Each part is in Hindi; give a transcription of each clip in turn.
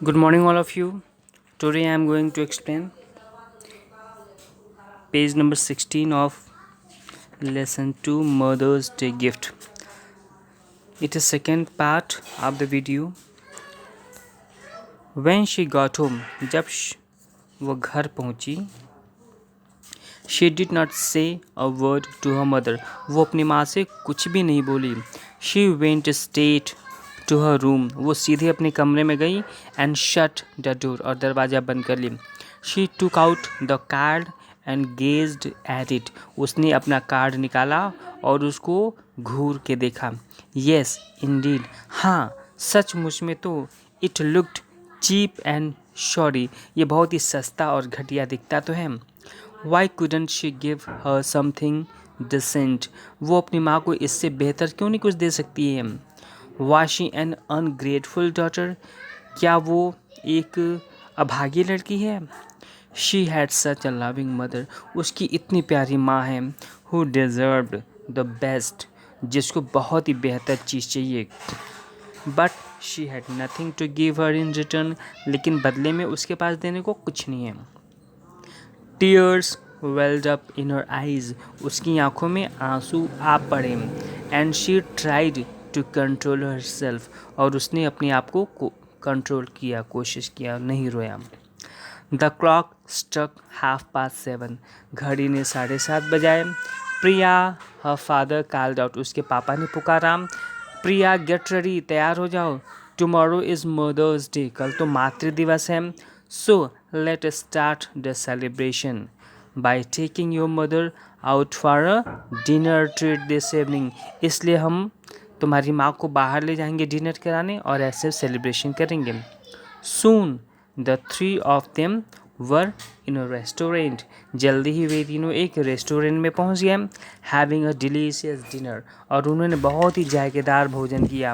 Good morning, all of you. Today I am going to explain page number 16 of lesson 2 Mother's Day Gift. It is second part of the video. When she got home, जब वो घर पहुंची, she did not say a word to her mother. वो अपनी माँ से कुछ भी नहीं बोली. She went straight to her room. वो सीधे अपने कमरे में गई and shut the door और दरवाज़ा बंद कर ली. She took out the card and gazed at it. उसने अपना कार्ड निकाला और उसको घूर के देखा. Yes, indeed. हाँ, सचमुच में तो it looked cheap and shoddy. ये बहुत ही सस्ता और घटिया दिखता तो है. Why couldn't she give her something decent? वो अपनी माँ को इससे बेहतर क्यों नहीं कुछ दे सकती है? Was she an ungrateful daughter? क्या वो एक अभागी लड़की है? She had such a loving mother. उसकी इतनी प्यारी माँ है. Who deserved the best. जिसको बहुत ही बेहतर चीज़ चाहिए. But she had nothing to give her in return. लेकिन बदले में उसके पास देने को कुछ नहीं है. Tears welled up in her eyes. उसकी आंखों में आंसू आ पड़े. And she tried to control herself. और उसने अपने आप को कंट्रोल किया, कोशिश किया, नहीं रोया. The clock struck 7:30. घड़ी ने 7:30 बजाए. प्रिया, her father called out. उसके पापा ने पुकारा. प्रिया, get ready. तैयार हो जाओ. Tomorrow is Mother's Day. कल तो मातृ दिवस है. So let us start the celebration by taking your mother out for a dinner treat this evening. इसलिए हम तुम्हारी माँ को बाहर ले जाएंगे डिनर कराने और ऐसे सेलिब्रेशन करेंगे. Soon the three of them were in a restaurant. जल्दी ही वे तीनों एक रेस्टोरेंट में पहुंच गए. Having a delicious dinner. और उन्होंने बहुत ही जायकेदार भोजन किया.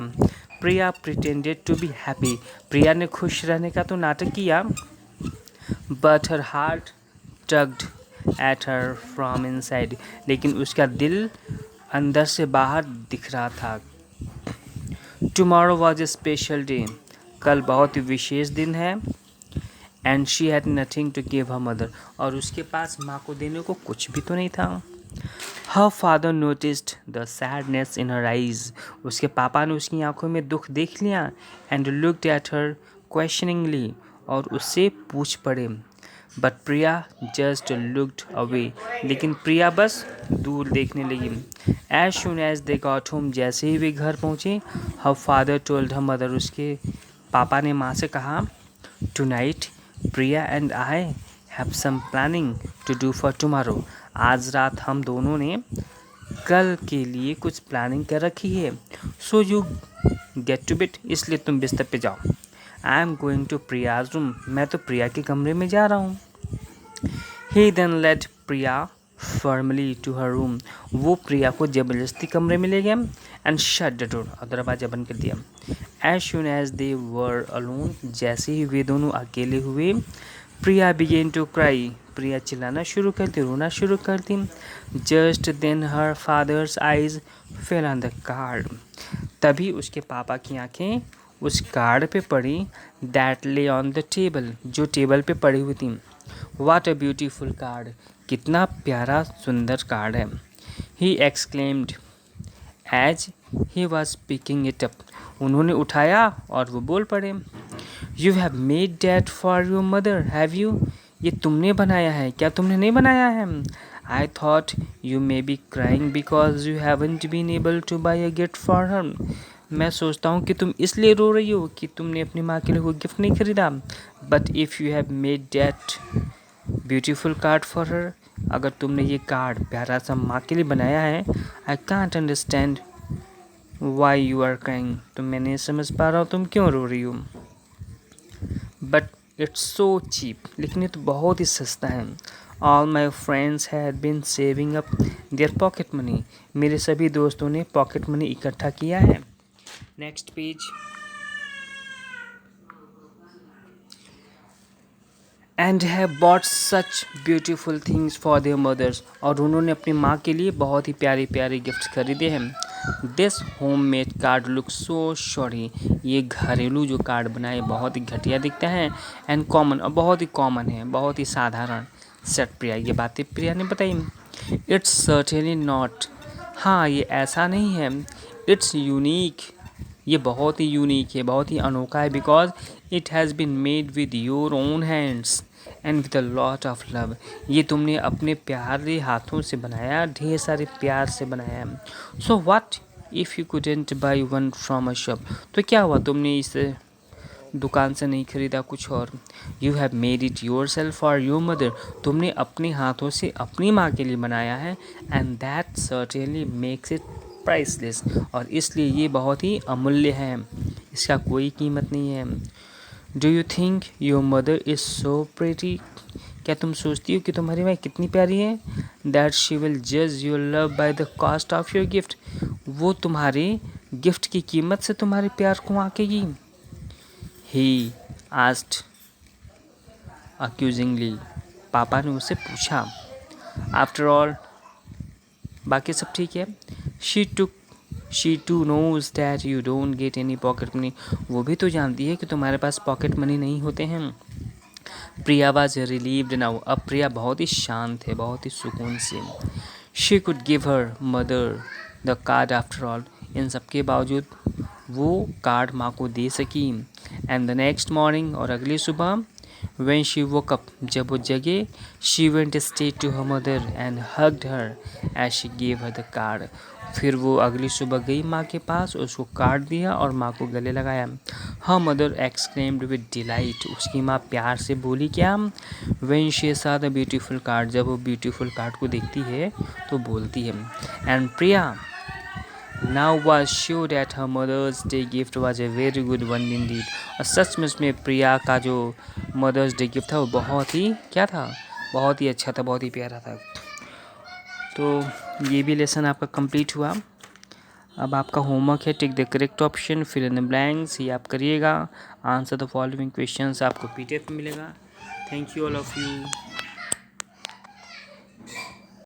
प्रिया pretended to be happy. प्रिया ने खुश रहने का तो नाटक किया. But her heart tugged at her from inside. लेकिन उसका दिल अंदर से बाहर दिख रहा था. Tomorrow was a special day. कल बहुत ही विशेष दिन है. And she had nothing to give her mother. और उसके पास माँ को देने को कुछ भी तो नहीं था. Her father noticed the sadness in her eyes. उसके पापा ने उसकी आंखों में दुख देख लिया. And looked at her questioningly. और उससे पूछ पड़े. But Priya just looked away. लेकिन प्रिया बस दूर देखने लगी. As soon as they got home, जैसे ही वे घर पहुँचे, her father told her mother. उसके पापा ने माँ से कहा, Tonight, Priya and I have some planning to do for tomorrow. आज रात हम दोनों ने कल के लिए कुछ प्लानिंग कर रखी है. So you get to bed. इसलिए तुम बिस्तर पे जाओ. I am going to Priya's room. मैं तो प्रिया के कमरे में जा रहा हूँ. He then led Priya firmly to her room. वो प्रिया को जबरदस्ती कमरे में ले गया and shut the door. और दरवाजा बंद कर दिया. As soon as they were alone, जैसे ही वे दोनों अकेले हुए, Priya began to cry. प्रिया चिल्लाना शुरू करती, रोना शुरू करती. Just then her father's eyes fell on the card. तभी उसके पापा की आंखें उस कार्ड पे पड़ी. That lay on the table. जो टेबल पे पड़ी हुई थी. What a beautiful card. कितना प्यारा सुंदर कार्ड है. He exclaimed as he was picking it up. उन्होंने उठाया और वो बोल पड़े. You have made that for your mother, have you? ये तुमने बनाया है क्या? तुमने नहीं बनाया है? I thought you may be crying because you haven't been able to buy a gift for her. मैं सोचता हूँ कि तुम इसलिए रो रही हो कि तुमने अपनी माँ के लिए कोई गिफ्ट नहीं खरीदा. But if you have made that beautiful card for her, अगर तुमने ये कार्ड प्यारा सा माँ के लिए बनाया है, I can't understand why you are crying. तो मैं नहीं समझ पा रहा हूँ तुम क्यों रो रही हो. But it's so cheap. लेकिन ये तो बहुत ही सस्ता है. All my friends had been saving up their pocket money. मेरे सभी दोस्तों ने पॉकेट मनी इकट्ठा किया है. Next page. And have bought such beautiful things for their mothers, और उन्होंने अपनी माँ के लिए बहुत ही प्यारे प्यारे गिफ्ट खरीदे हैं। This home made card look so sorry, ये घरेलू जो कार्ड बनाए बहुत ही घटिया दिखता है। एंड कॉमन, और बहुत ही कॉमन है, बहुत ही साधारण। सेट प्रिया, ये बातें प्रिया ने बताई। इट्स सर्टेनली नॉट, हाँ ये ऐसा नहीं है। इट्स यूनिक, ये बहुत ही यूनिक है, बहुत ही अनोखा है। Because it has been made with your own hands and with a lot of love, ये तुमने अपने प्यारे हाथों से बनाया, ढेर सारे प्यार से बनाया। So what if you couldn't by one from a shop, तो क्या हुआ तुमने इस दुकान से नहीं खरीदा कुछ और। You have made it your self for your mother, तुमने अपने हाथों से अपनी माँ के लिए बनाया है। And that certainly makes it priceless, और इसलिए ये बहुत ही अमूल्य है, इसका कोई कीमत नहीं है। Do you think your mother is so pretty, क्या तुम सोचती हो कि तुम्हारी माँ कितनी प्यारी है। दैट शी विल जज your love by the cost of your gift, वो तुम्हारे गिफ्ट की कीमत से तुम्हारे प्यार को आंकेगी। ही आस्क्ड अक्यूजिंगली, पापा ने उससे पूछा। आफ्टर ऑल, बाकी सब ठीक है। She too knows that you don't get any pocket money, वो भी तो जानती है कि तुम्हारे पास पॉकेट मनी नहीं होते हैं। प्रिया वाज रिलीव्ड नाउ, अब प्रिया बहुत ही शांत है, बहुत ही सुकून से। She could give her mother the card after all, इन सब के बावजूद वो कार्ड माँ को दे सकी। एंड द नेक्स्ट मॉर्निंग, और अगली सुबह, when she woke up, जब वो जगे, she went straight to her mother and hugged her as she gave her the card, फिर वो अगली सुबह गई माँ के पास, उसको कार्ड दिया और माँ को गले लगाया। her mother exclaimed with delight, उसकी माँ प्यार से बोली क्या। when she saw the beautiful card, जब वो ब्यूटीफुल कार्ड को देखती है तो बोलती है। and Priya now was sure that her mother's day gift was a very good one indeed, और सचमुच में प्रिया का जो मदर्स डे गिफ्ट था वो बहुत ही क्या था, बहुत ही अच्छा था, बहुत ही प्यारा था। तो ये भी लेसन आपका कंप्लीट हुआ। अब आपका होमवर्क है tick the correct option, fill in the blanks, ये आप करिएगा। आंसर द फॉलोइंग क्वेश्चंस आपको पीडीएफ मिलेगा। Thank you all of you.